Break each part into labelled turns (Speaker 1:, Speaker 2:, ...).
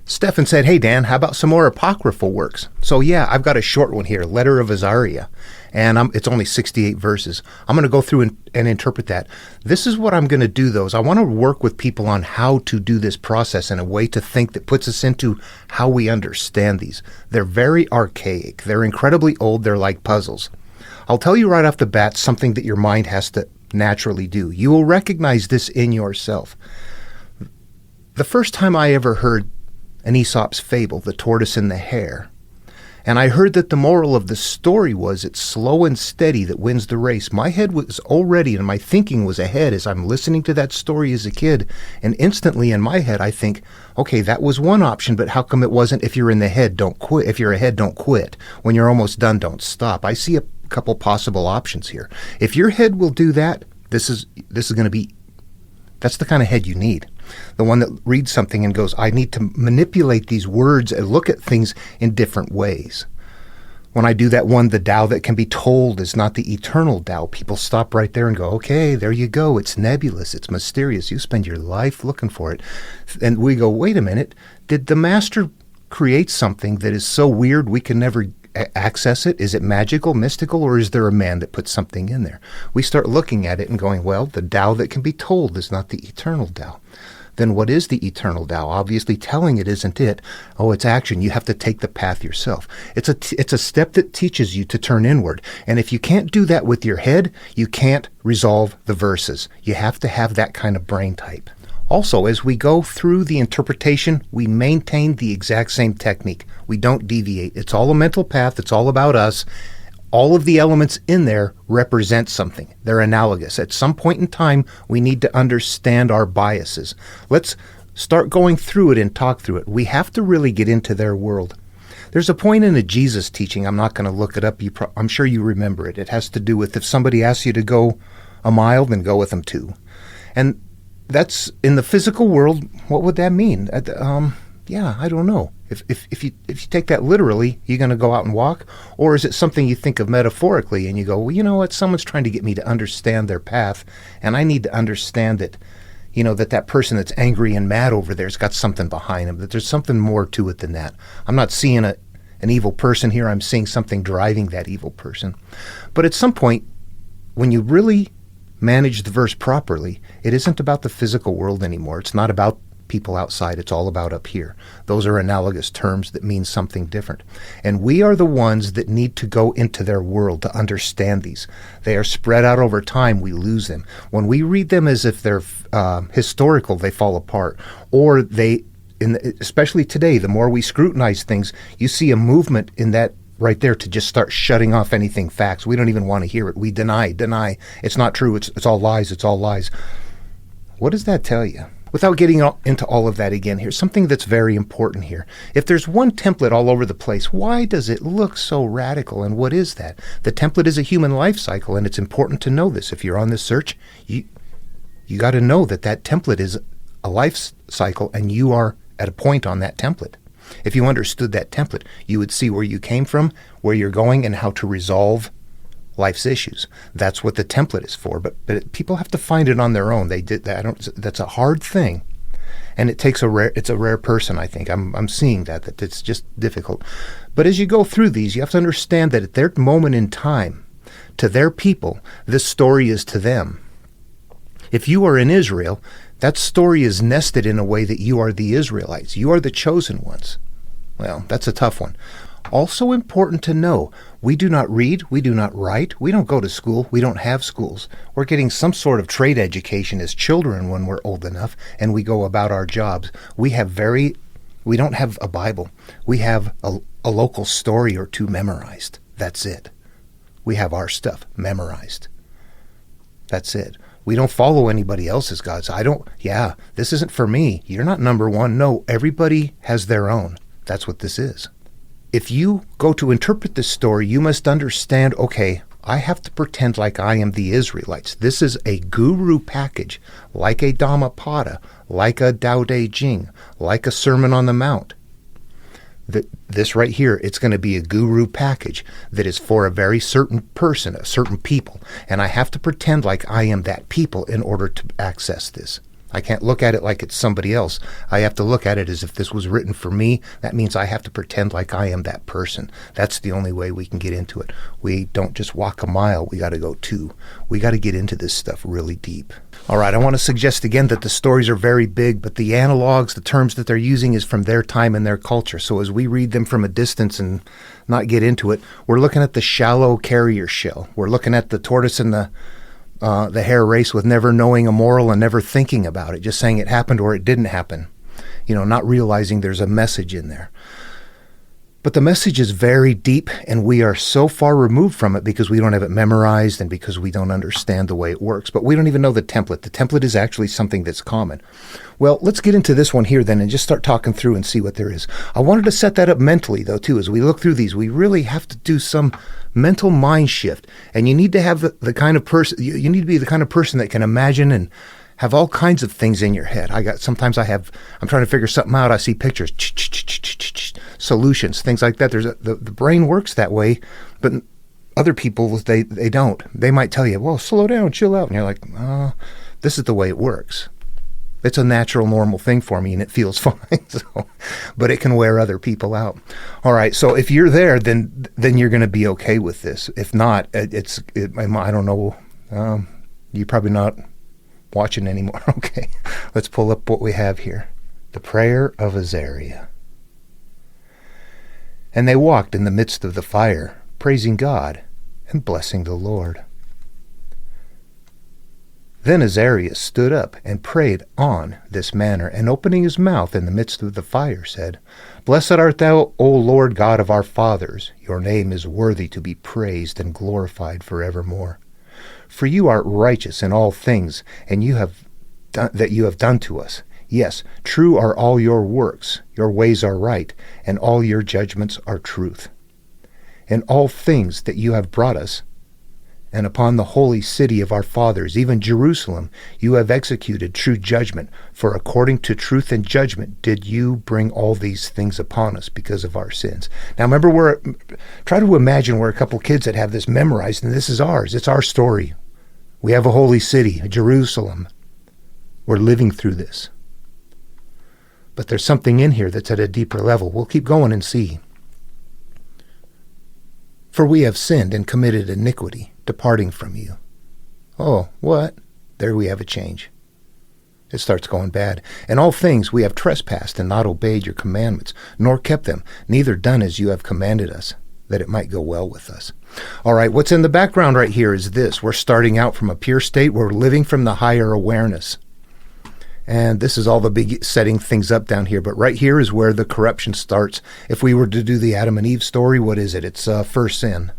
Speaker 1: Stefan said, hey, Dan, how about some more Apocryphal works? So, yeah, I've got a short one here, Letter of Azariah, and it's only 68 verses. I'm going to go through and interpret that. This is what I'm going to do, though, is I want to work with people on how to do this process in a way to think that puts us into how we understand these. They're very archaic. They're incredibly old. They're like puzzles. I'll tell you right off the bat something that your mind has to naturally do. You will recognize this in yourself. The first time I ever heard an Aesop's fable, The Tortoise and the Hare, and I heard that the moral of the story was it's slow and steady that wins the race. My head was already, and my thinking was ahead as I'm listening to that story as a kid, and instantly in my head I think, okay, that was one option, but how come it wasn't if you're in the head, don't quit. If you're ahead, don't quit. When you're almost done, don't stop. I see a couple possible options here. If your head will do that, this is going to be, that's the kind of head you need. The one that reads something and goes, I need to manipulate these words and look at things in different ways. When I do that one, the Tao that can be told is not the eternal Tao, people stop right there and go, okay, there you go. It's nebulous. It's mysterious. You spend your life looking for it. And we go, wait a minute. Did the master create something that is so weird we can never access it? Is it magical, mystical, or is there a man that put something in there? We start looking at it and going, well, the Tao that can be told is not the eternal Tao. Then what is the eternal Tao? Obviously telling it isn't it. Oh, it's action. You have to take the path yourself. It's a step that teaches you to turn inward. And if you can't do that with your head, you can't resolve the verses. You have to have that kind of brain type. Also, as we go through the interpretation, we maintain the exact same technique. We don't deviate. It's all a mental path. It's all about us. All of the elements in there represent something. They're analogous. At some point in time, we need to understand our biases. Let's start going through it and talk through it. We have to really get into their world. There's a point in a Jesus teaching. I'm not going to look it up. I'm sure you remember it. It has to do with if somebody asks you to go a mile, then go with them 2. And that's in the physical world. What would that mean? Yeah, I don't know. If you take that literally, you're going to go out and walk? Or is it something you think of metaphorically and you go, well, you know what? Someone's trying to get me to understand their path, and I need to understand that, you know, that person that's angry and mad over there's got something behind him, that there's something more to it than that. I'm not seeing an evil person here. I'm seeing something driving that evil person. But at some point, when you really manage the verse properly, it isn't about the physical world anymore. It's not about people outside. It's all about up here. Those are analogous terms that mean something different. And we are the ones that need to go into their world to understand these. They are spread out over time. We lose them. When we read them as if they're historical, they fall apart. Or especially today, the more we scrutinize things, you see a movement in that right there to just start shutting off anything facts. We don't even want to hear it. We deny. It's not true. It's all lies. It's all lies. What does that tell you? Without getting into all of that again, here's something that's very important here. If there's one template all over the place, why does it look so radical? And what is that? The template is a human life cycle, and it's important to know this. If you're on this search, you got to know that template is a life cycle, and you are at a point on that template. If you understood that template, you would see where you came from, where you're going, and how to resolve life's issues. That's what the template is for. But people have to find it on their own. They did that. That's a hard thing, and it's a rare person. I think I'm seeing that it's just difficult. But as you go through these, you have to understand that at their moment in time, to their people, this story is to them. If you are in Israel, that story is nested in a way that you are the Israelites. You are the chosen ones. Well, that's a tough one. Also important to know, we do not read, we do not write, we don't go to school, we don't have schools. We're getting some sort of trade education as children when we're old enough, and we go about our jobs. We don't have a Bible. We have a local story or 2 memorized. That's it. We have our stuff memorized. That's it. We don't follow anybody else's gods. This isn't for me. You're not number one. No, everybody has their own. That's what this is. If you go to interpret this story, you must understand, okay, I have to pretend like I am the Israelites. This is a guru package, like a Dhammapada, like a Tao Te Ching, like a Sermon on the Mount. This right here, it's going to be a guru package that is for a very certain person, a certain people. And I have to pretend like I am that people in order to access this. I can't look at it like it's somebody else. I have to look at it as if this was written for me. That means I have to pretend like I am that person. That's the only way we can get into it. We don't just walk a mile. We got to go 2. We got to get into this stuff really deep. All right, I want to suggest again that the stories are very big, but the analogs, the terms that they're using is from their time and their culture. So as we read them from a distance and not get into it, we're looking at the shallow carrier shell. We're looking at the tortoise and the hare race with never knowing a moral and never thinking about it, just saying it happened or it didn't happen, not realizing there's a message in there. But the message is very deep, and we are so far removed from it because we don't have it memorized and because we don't understand the way it works. But we don't even know the template. The template is actually something that's common. Well, let's get into this one here then and just start talking through and see what there is. I wanted to set that up mentally, though, too. As we look through these, we really have to do some mental mind shift. And you need to have the kind of person, you need to be the kind of person that can imagine and have all kinds of things in your head. I'm trying to figure something out. I see pictures, solutions, things like that. The brain works that way, but other people, they don't. They might tell you, well, slow down, chill out. And you're like, this is the way it works. It's a natural, normal thing for me, and it feels fine. But it can wear other people out. All right, so if you're there, then you're going to be okay with this. If not, I don't know. You're probably not watching anymore. Okay, let's pull up what we have here. The prayer of Azariah. And they walked in the midst of the fire, praising God and blessing the Lord. Then Azariah stood up and prayed on this manner, and opening his mouth in the midst of the fire, said, Blessed art thou, O Lord God of our fathers. Your name is worthy to be praised and glorified forevermore. For you art righteous in all things, and you have done to us. Yes, true are all your works. Your ways are right, and all your judgments are truth. In all things that you have brought us, and upon the holy city of our fathers, even Jerusalem, you have executed true judgment. For according to truth and judgment did you bring all these things upon us because of our sins. Now remember, try to imagine we're a couple kids that have this memorized, and this is ours. It's our story. We have a holy city, Jerusalem. We're living through this. But there's something in here that's at a deeper level. We'll keep going and see. For we have sinned and committed iniquity, departing from you. Oh, what? There we have a change. It starts going bad. In all things we have trespassed and not obeyed your commandments, nor kept them, neither done as you have commanded us, that it might go well with us. All right, what's in the background right here is this. We're starting out from a pure state. We're living from the higher awareness. And this is all the big setting things up down here. But right here is where the corruption starts. If we were to do the Adam and Eve story, what is it? It's first sin.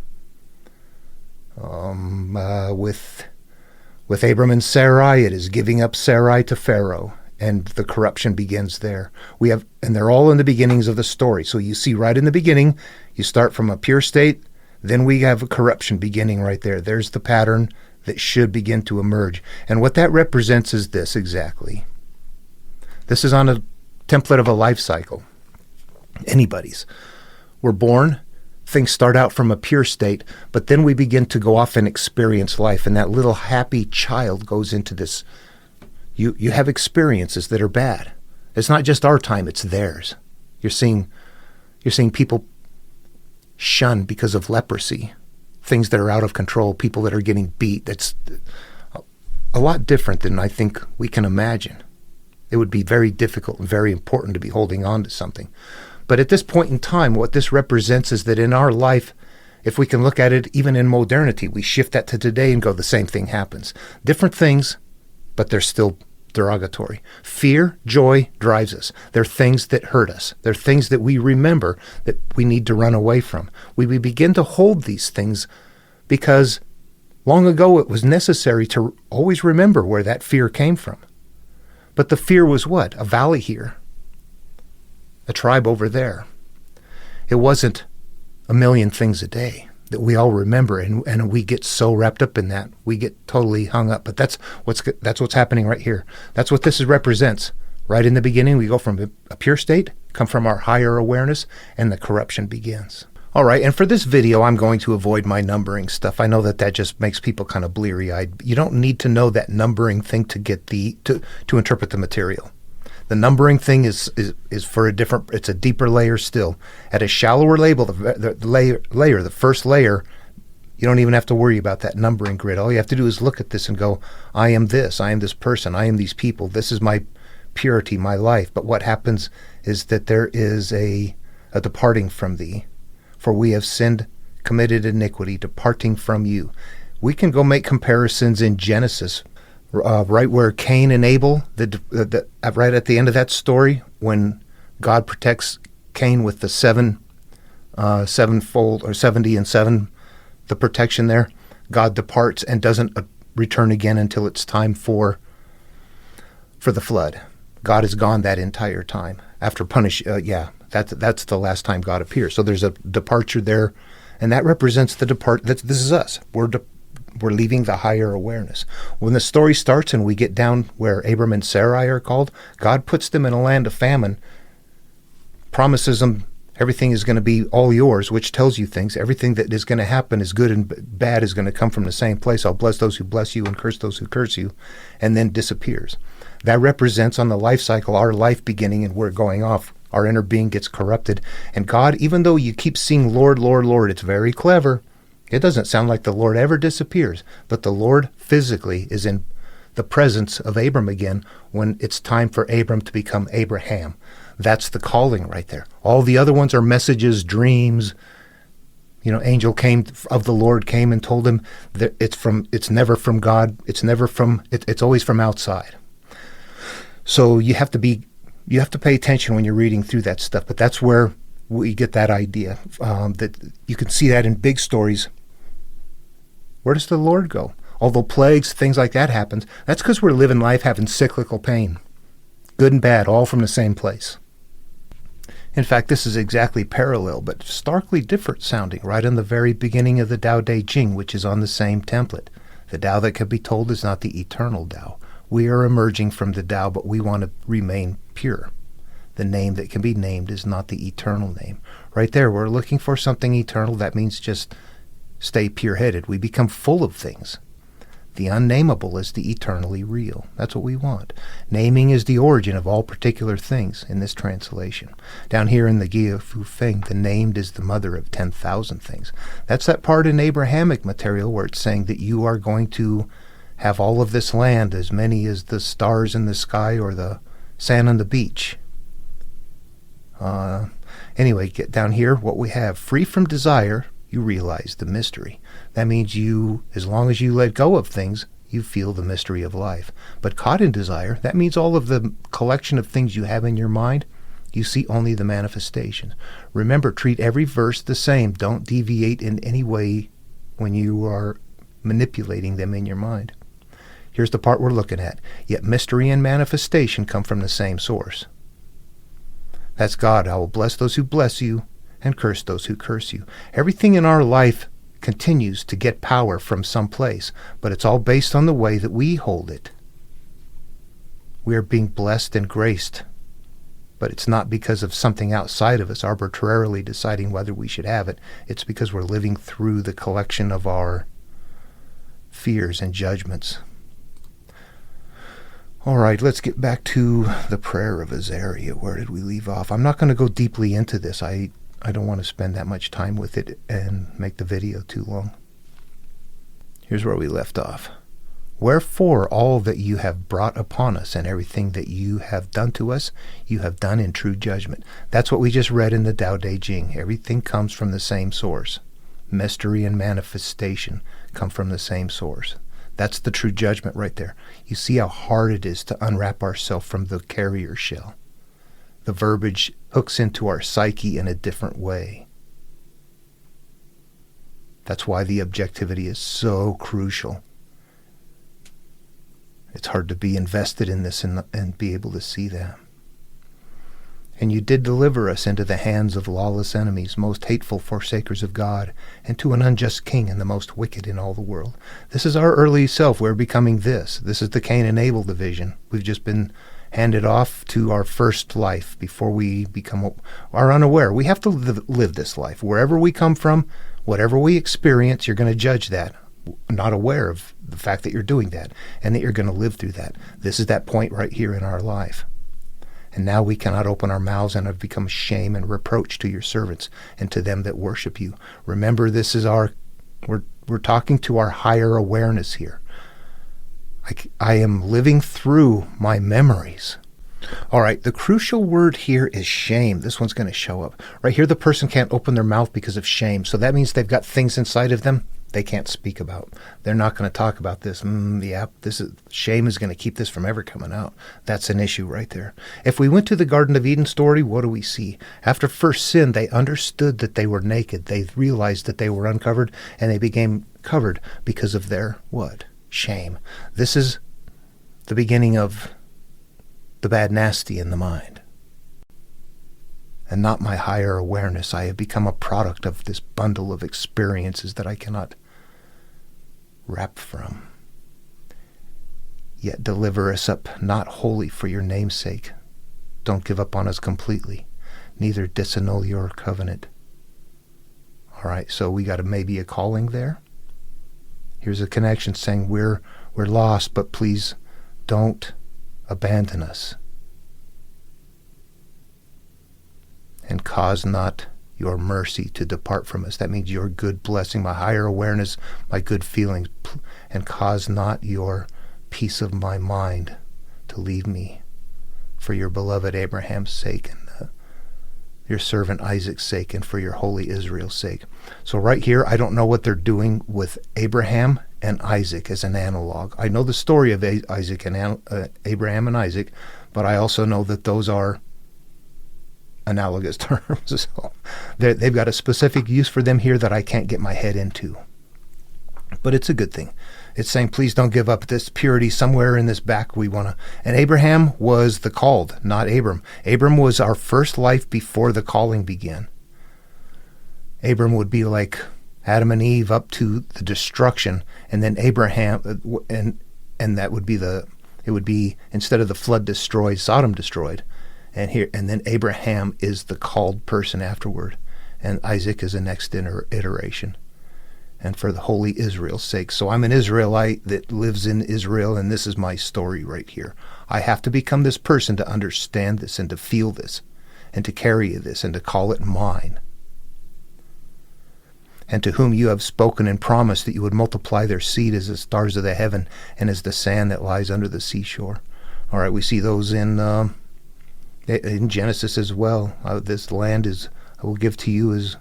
Speaker 1: With Abram and Sarai, it is giving up Sarai to Pharaoh. And the corruption begins there. And they're all in the beginnings of the story. So you see right in the beginning, you start from a pure state. Then we have a corruption beginning right there. There's the pattern that should begin to emerge. And what that represents is this exactly. This is on a template of a life cycle. Anybody's. We're born, things start out from a pure state, but then we begin to go off and experience life, and that little happy child goes into this. You have experiences that are bad. It's not just our time, it's theirs. You're seeing people shunned because of leprosy, things that are out of control, people that are getting beat. That's a lot different than I think we can imagine. It would be very difficult and very important to be holding on to something. But at this point in time, what this represents is that in our life, if we can look at it even in modernity, we shift that to today and go, the same thing happens. Different things, but they're still derogatory. Fear, joy drives us. They're things that hurt us. They're things that we remember that we need to run away from. We begin to hold these things because long ago it was necessary to always remember where that fear came from. But the fear was what? A valley here. A tribe over there. It wasn't a million things a day that we all remember, and we get so wrapped up in that. We get totally hung up. But that's what's happening right here. That's what this represents. Right in the beginning, we go from a pure state, come from our higher awareness, and the corruption begins. All right, and for this video, I'm going to avoid my numbering stuff. I know that just makes people kind of bleary-eyed. You don't need to know that numbering thing to get to interpret the material. The numbering thing is for a different. It's a deeper layer still. At a shallower label, the first layer, you don't even have to worry about that numbering grid. All you have to do is look at this and go, I am this person, I am these people. This is my purity, my life. But what happens is that there is a departing from thee. For we have sinned, committed iniquity, departing from you. We can go make comparisons in Genesis, right where Cain and Abel, right at the end of that story, when God protects Cain with the sevenfold, or 70 and 7, the protection there. God departs and doesn't return again until it's time for the flood. God is gone that entire time. After that's the last time God appears. So there's a departure there, and that represents the this is us. We're leaving the higher awareness. When the story starts and we get down where Abram and Sarai are called, God puts them in a land of famine, promises them everything is going to be all yours, which tells you things. Everything that is going to happen is good and bad is going to come from the same place. I'll bless those who bless you and curse those who curse you, and then disappears. That represents on the life cycle our life beginning, and we're going off. Our inner being gets corrupted. And God, even though you keep seeing Lord, Lord, Lord, it's very clever. It doesn't sound like the Lord ever disappears. But the Lord physically is in the presence of Abram again when it's time for Abram to become Abraham. That's the calling right there. All the other ones are messages, dreams. Angel of the Lord came and told him that it's never from God. It's always from outside. So you have to pay attention when you're reading through that stuff. But that's where we get that idea, that you can see that in big stories. Where does the Lord go? Although plagues, things like that happens, that's because we're living life having cyclical pain. Good and bad, all from the same place. In fact, this is exactly parallel, but starkly different sounding, right in the very beginning of the Tao Te Ching, which is on the same template. The Tao that can be told is not the eternal Tao. We are emerging from the Tao, but we want to remain pure. The name that can be named is not the eternal name. Right there, we're looking for something eternal. That means just stay pure-headed. We become full of things. The unnameable is the eternally real. That's what we want. Naming is the origin of all particular things in this translation. Down here in the Gia Fu Feng, the named is the mother of 10,000 things. That's that part in Abrahamic material where it's saying that you are going to have all of this land, as many as the stars in the sky or the sand on the beach. Anyway, get down here, what we have, free from desire, you realize the mystery. That means as long as you let go of things, you feel the mystery of life. But caught in desire, that means all of the collection of things you have in your mind, you see only the manifestation. Remember, treat every verse the same. Don't deviate in any way when you are manipulating them in your mind. Here's the part we're looking at. Yet mystery and manifestation come from the same source. That's God. I will bless those who bless you and curse those who curse you. Everything in our life continues to get power from some place, but it's all based on the way that we hold it. We are being blessed and graced, but it's not because of something outside of us arbitrarily deciding whether we should have it. It's because we're living through the collection of our fears and judgments. All right, let's get back to the prayer of Azariah. Where did we leave off? I'm not going to go deeply into this. I don't want to spend that much time with it and make the video too long. Here's where we left off. Wherefore all that you have brought upon us and everything that you have done to us, you have done in true judgment. That's what we just read in the Tao Te Ching. Everything comes from the same source. Mystery and manifestation come from the same source. That's the true judgment right there. You see how hard it is to unwrap ourselves from the carrier shell. The verbiage hooks into our psyche in a different way. That's why the objectivity is so crucial. It's hard to be invested in this and be able to see that. And you did deliver us into the hands of lawless enemies, most hateful forsakers of God, and to an unjust king and the most wicked in all the world. This is our early self. We're becoming this. This is the Cain and Abel division. We've just been hand it off to our first life before we are unaware. We have to live this life. Wherever we come from, whatever we experience, you're going to judge that, not aware of the fact that you're doing that and that you're going to live through that. This is that point right here in our life. And now we cannot open our mouths and have become shame and reproach to your servants and to them that worship you. Remember, this is we're talking to our higher awareness here. I am living through my memories. All right, the crucial word here is shame. This one's going to show up. Right here, the person can't open their mouth because of shame. So that means they've got things inside of them they can't speak about. They're not going to talk about this. Shame is going to keep this from ever coming out. That's an issue right there. If we went to the Garden of Eden story, what do we see? After first sin, they understood that they were naked. They realized that they were uncovered, and they became covered because of their what? Shame. This is the beginning of the bad nasty in the mind. And not my higher awareness. I have become a product of this bundle of experiences that I cannot wrap from. Yet deliver us up not wholly for your name's sake. Don't give up on us completely. Neither disannul your covenant. All right, so we got maybe a calling there. Here's a connection saying we're lost, but please don't abandon us. And cause not your mercy to depart from us. That means your good blessing, my higher awareness, my good feelings, and cause not your peace of my mind to leave me for your beloved Abraham's sake and your servant Isaac's sake and for your holy Israel's sake. So right here, I don't know what they're doing with Abraham and Isaac as an analog. I know the story of Isaac and Abraham and Isaac, but I also know that those are analogous terms. So they've got a specific use for them here that I can't get my head into. But it's a good thing. It's saying, please don't give up this purity somewhere in this back we want to. And Abraham was the called, not Abram. Abram was our first life before the calling began. Abram would be like Adam and Eve up to the destruction, and then Abraham, and that would be it would be, instead of the flood destroyed, Sodom destroyed. And then Abraham is the called person afterward, and Isaac is the next iteration. And for the holy Israel's sake. So I'm an Israelite that lives in Israel, and this is my story right here. I have to become this person to understand this and to feel this and to carry this and to call it mine. And to whom you have spoken and promised that you would multiply their seed as the stars of the heaven and as the sand that lies under the seashore. All right, we see those in Genesis as well. This land I will give to you is,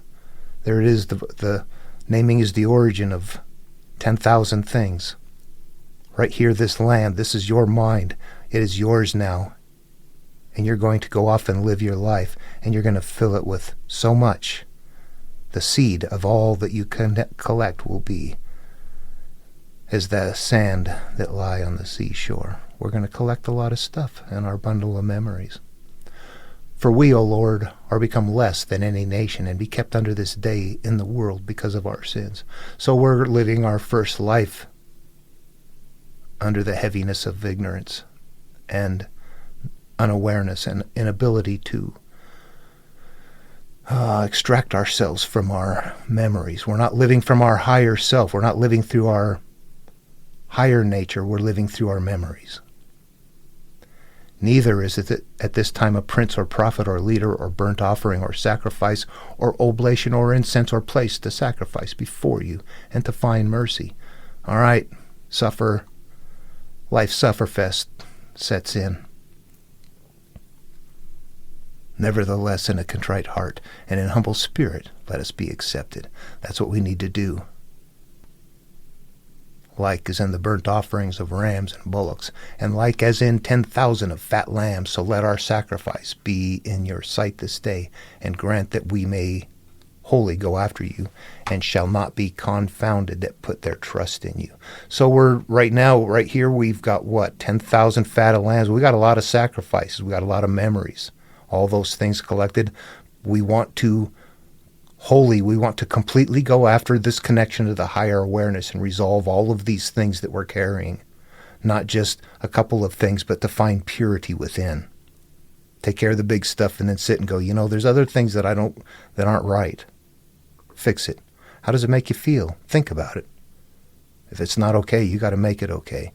Speaker 1: there it is, the naming is the origin of 10,000 things. Right here, this land, this is your mind. It is yours now. And you're going to go off and live your life, and you're going to fill it with so much. The seed of all that you can collect will be as the sand that lie on the seashore. We're going to collect a lot of stuff in our bundle of memories. For we, O Lord, are become less than any nation and be kept under this day in the world because of our sins. So we're living our first life under the heaviness of ignorance and unawareness and inability to extract ourselves from our memories. We're not living from our higher self. We're not living through our higher nature. We're living through our memories. Neither is it at this time a prince or prophet or leader or burnt offering or sacrifice or oblation or incense or place to sacrifice before you and to find mercy. All right, life sufferfest sets in. Nevertheless, in a contrite heart and in humble spirit, let us be accepted. That's what we need to do. Like as in the burnt offerings of rams and bullocks, and like as in 10,000 of fat lambs, so let our sacrifice be in your sight this day, and grant that we may wholly go after you, and shall not be confounded that put their trust in you. So we're right here, we've got 10,000 fat of lambs. We got a lot of sacrifices. We got a lot of memories. All those things collected. We want to completely go after this connection to the higher awareness and resolve all of these things that we're carrying. not just a couple of things, but to find purity within. Take care of the big stuff and then sit and go, there's other things that aren't right. Fix it. How does it make you feel? Think about it. If it's not okay, you got to make it okay.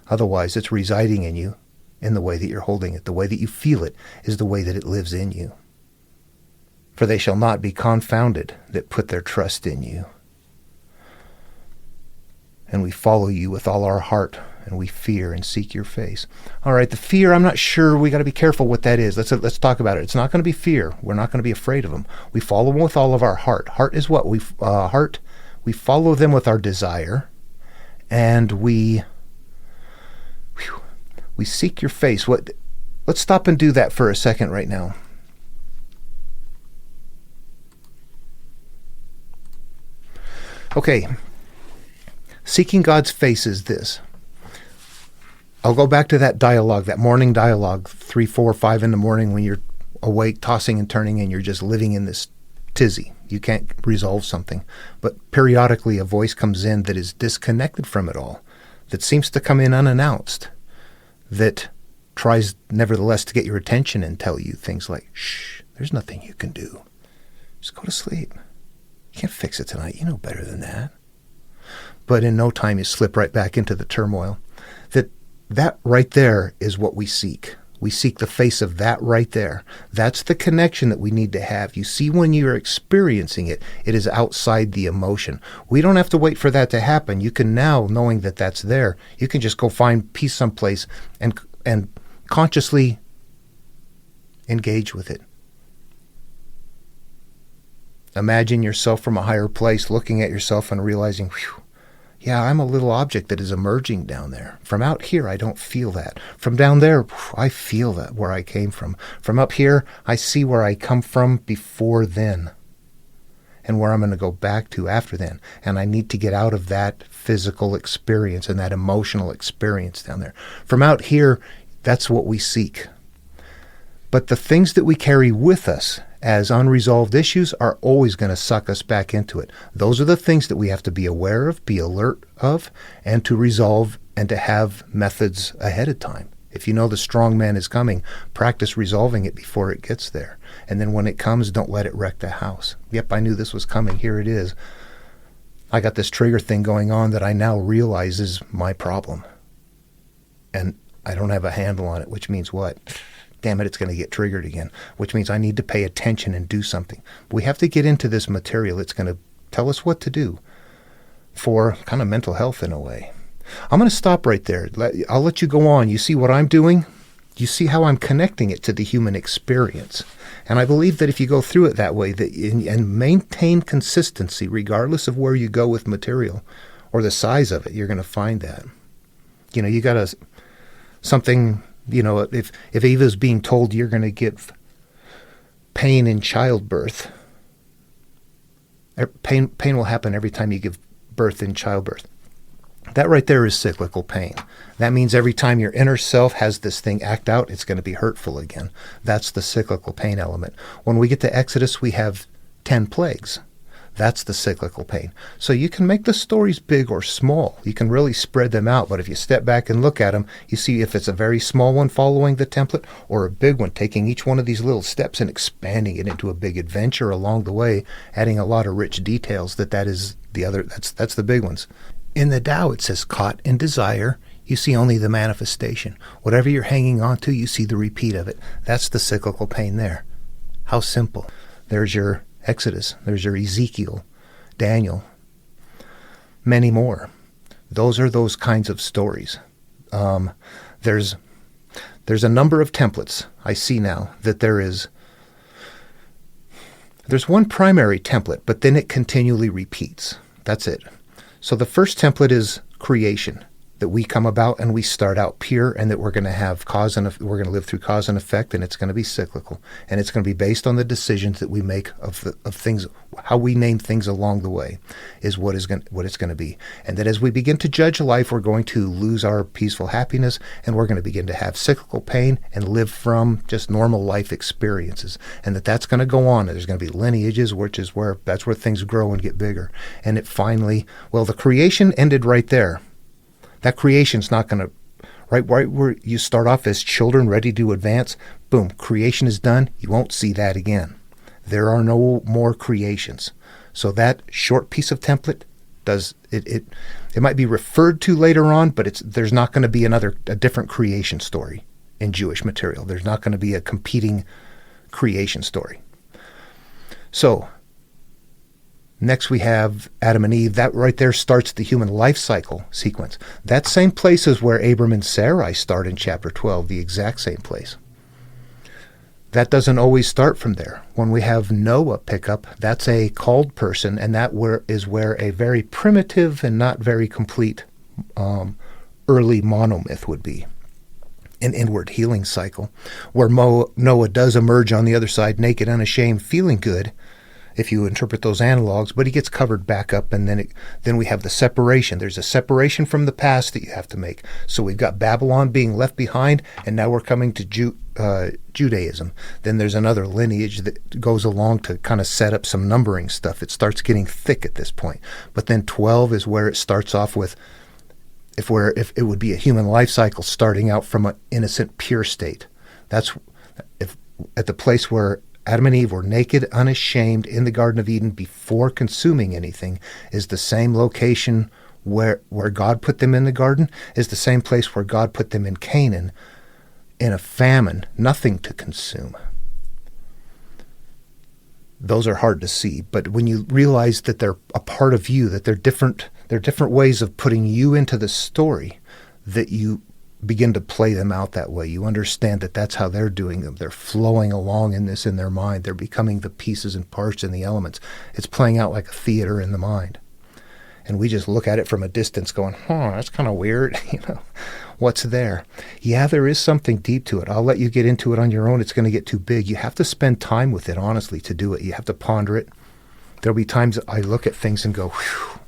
Speaker 1: Otherwise, it's residing in you in the way that you're holding it. The way that you feel it is the way that it lives in you. For they shall not be confounded that put their trust in you. And we follow you with all our heart, and we fear and seek your face. All right, the fear, I'm not sure. We got to be careful what that is. Let's talk about it. It's not going to be fear. We're not going to be afraid of them. We follow them with all of our heart. Heart is what? We follow them with our desire, and we seek your face. Let's stop and do that for a second right now. Okay. Seeking God's face is this. I'll go back to that dialogue, that morning dialogue, 3, 4, 5 in the morning when you're awake, tossing and turning, and you're just living in this tizzy. You can't resolve something. But periodically a voice comes in that is disconnected from it all, that seems to come in unannounced, that tries nevertheless to get your attention and tell you things like, shh, there's nothing you can do. Just go to sleep. You can't fix it tonight. You know better than that. But in no time you slip right back into the turmoil. That right there is what we seek. We seek the face of that right there. That's the connection that we need to have. You see, when you're experiencing it, it is outside the emotion. We don't have to wait for that to happen. You can now, knowing that that's there, you can just go find peace someplace and consciously engage with it. Imagine yourself from a higher place, looking at yourself and realizing, whew, yeah, I'm a little object that is emerging down there. From out here, I don't feel that. From down there, I feel that where I came from. From up here, I see where I come from before then and where I'm going to go back to after then. And I need to get out of that physical experience and that emotional experience down there. From out here, that's what we seek. But the things that we carry with us as unresolved issues are always going to suck us back into it. Those are the things that we have to be aware of, be alert of, and to resolve and to have methods ahead of time. If you know the strong man is coming, practice resolving it before it gets there. And then when it comes, don't let it wreck the house. Yep, I knew this was coming. Here it is. I got this trigger thing going on that I now realize is my problem. And I don't have a handle on it, which means what? Damn it, it's going to get triggered again, which means I need to pay attention and do something. We have to get into this material. It's going to tell us what to do for kind of mental health in a way. I'm going to stop right there. I'll let you go on. You see what I'm doing? You see how I'm connecting it to the human experience. And I believe that if you go through it that way and maintain consistency, regardless of where you go with material or the size of it, you're going to find that. You got something... if Eva's being told you're going to give pain in childbirth, pain will happen every time you give birth in childbirth. That right there is cyclical pain. That means every time your inner self has this thing act out, it's going to be hurtful again. That's the cyclical pain element. When we get to Exodus, we have 10 plagues. That's the cyclical pain. So you can make the stories big or small. You can really spread them out. But if you step back and look at them, you see if it's a very small one following the template or a big one, taking each one of these little steps and expanding it into a big adventure along the way, adding a lot of rich details, that is the other, that's the big ones. In the Tao, it says caught in desire, you see only the manifestation. Whatever you're hanging on to, you see the repeat of it. That's the cyclical pain there. How simple. There's your Exodus, there's your Ezekiel, Daniel, many more. Those are those kinds of stories. There's a number of templates. I see now that there's one primary template, but then it continually repeats. That's it. So the first template is creation, that we come about and we start out pure, and that we're going to have we're going to live through cause and effect, and it's going to be cyclical, and it's going to be based on the decisions that we make of things, how we name things along the way, is what it's going to be. And that as we begin to judge life, we're going to lose our peaceful happiness, and we're going to begin to have cyclical pain and live from just normal life experiences, and that's going to go on. There's going to be lineages, that's where things grow and get bigger, and it finally, the creation ended right there. That creation's not going to, right where you start off as children ready to advance, boom, creation is done. You won't see that again. There are no more creations. So that short piece of template does it might be referred to later on, but there's not going to be a different creation story in Jewish material. There's not going to be a competing creation story. So next we have Adam and Eve. That right there starts the human life cycle sequence. That same place is where Abram and Sarai start in chapter 12, the exact same place. That doesn't always start from there. When we have Noah pick up, that's a called person, and that is where a very primitive and not very complete early monomyth would be. An inward healing cycle, where Noah does emerge on the other side naked, unashamed, feeling good, if you interpret those analogs, but he gets covered back up, and then we have the separation. There's a separation from the past that you have to make. So we've got Babylon being left behind, and now we're coming to Judaism. Then there's another lineage that goes along to kind of set up some numbering stuff. It starts getting thick at this point. But then 12 is where it starts off with, if it would be a human life cycle starting out from an innocent, pure state. That's at the place where Adam and Eve were naked, unashamed in the Garden of Eden before consuming anything, is the same location where God put them in the garden, is the same place where God put them in Canaan in a famine, nothing to consume. Those are hard to see, but when you realize that they're a part of you, that they're different ways of putting you into the story, that you begin to play them out that way. You understand that that's how they're doing them. They're flowing along in this in their mind. They're becoming the pieces and parts and the elements. It's playing out like a theater in the mind. And we just look at it from a distance going, that's kind of weird. What's there? Yeah, there is something deep to it. I'll let you get into it on your own. It's going to get too big. You have to spend time with it, honestly, to do it. You have to ponder it. There'll be times I look at things and go, whew,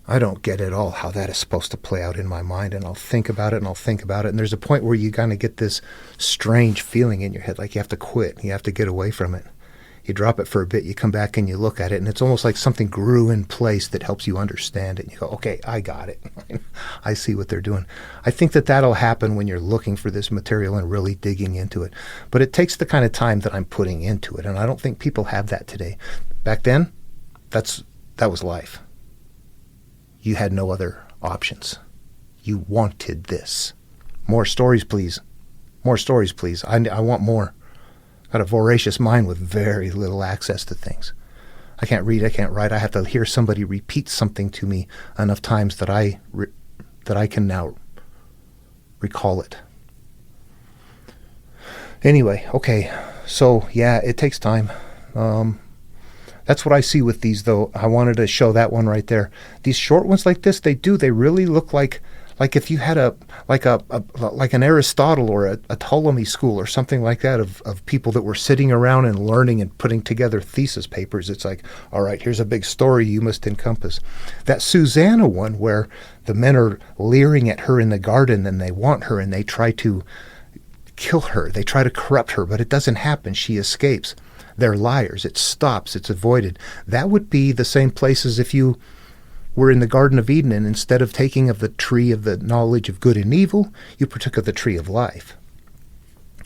Speaker 1: I don't get at all how that is supposed to play out in my mind, and I'll think about it, and there's a point where you kind of get this strange feeling in your head, like you have to quit, you have to get away from it. You drop it for a bit, you come back and you look at it, and it's almost like something grew in place that helps you understand it. And you go, okay, I got it. I see what they're doing. I think that that'll happen when you're looking for this material and really digging into it. But it takes the kind of time that I'm putting into it, and I don't think people have that today. Back then, that was life. You had no other options. You wanted this. More stories, please. More stories, please. I want more. Got a voracious mind with very little access to things. I can't read, I can't write. I have to hear somebody repeat something to me enough times that I can now recall it. Anyway, okay. So, yeah, it takes time. That's what I see with these, though. I wanted to show that one right there. These short ones like this, they really look like if you had like an Aristotle or a Ptolemy school or something like that of people that were sitting around and learning and putting together thesis papers. It's like, all right, here's a big story you must encompass. That Susanna one where the men are leering at her in the garden and they want her and they try to kill her. They try to corrupt her, but it doesn't happen. She escapes. They're liars. It stops. It's avoided. That would be the same place as if you were in the Garden of Eden, and instead of taking of the tree of the knowledge of good and evil, you partook of the tree of life,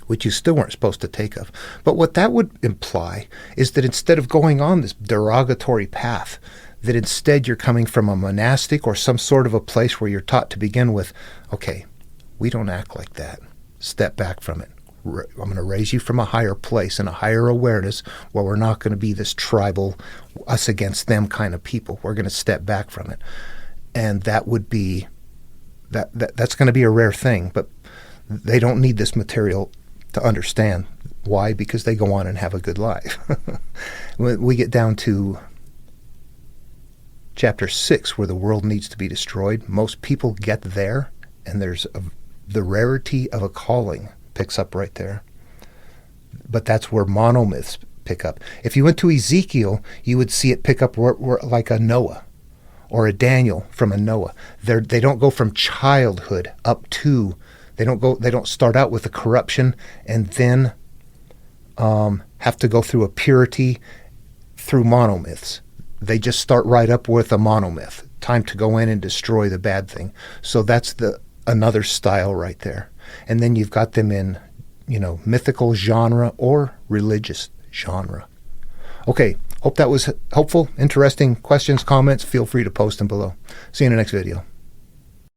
Speaker 1: which you still weren't supposed to take of. But what that would imply is that instead of going on this derogatory path, that instead you're coming from a monastic or some sort of a place where you're taught to begin with, okay, we don't act like that. Step back from it. I'm going to raise you from a higher place and a higher awareness where we're not going to be this tribal, us against them kind of people. We're going to step back from it. And that would be, that's going to be a rare thing, but they don't need this material to understand. Why? Because they go on and have a good life. When we get down to chapter 6, where the world needs to be destroyed, most people get there, and there's the rarity of a calling picks up right there. But that's where monomyths pick up. If you went to Ezekiel, you would see it pick up like a Noah or a Daniel from a Noah. They don't go from childhood up to, they don't start out with a corruption and then have to go through a purity through monomyths. They just start right up with a monomyth time to go in and destroy the bad thing. So that's another style right there. And then you've got them in, mythical genre or religious genre. Okay, hope that was helpful. Interesting questions, comments, feel free to post them below. See you in the next video.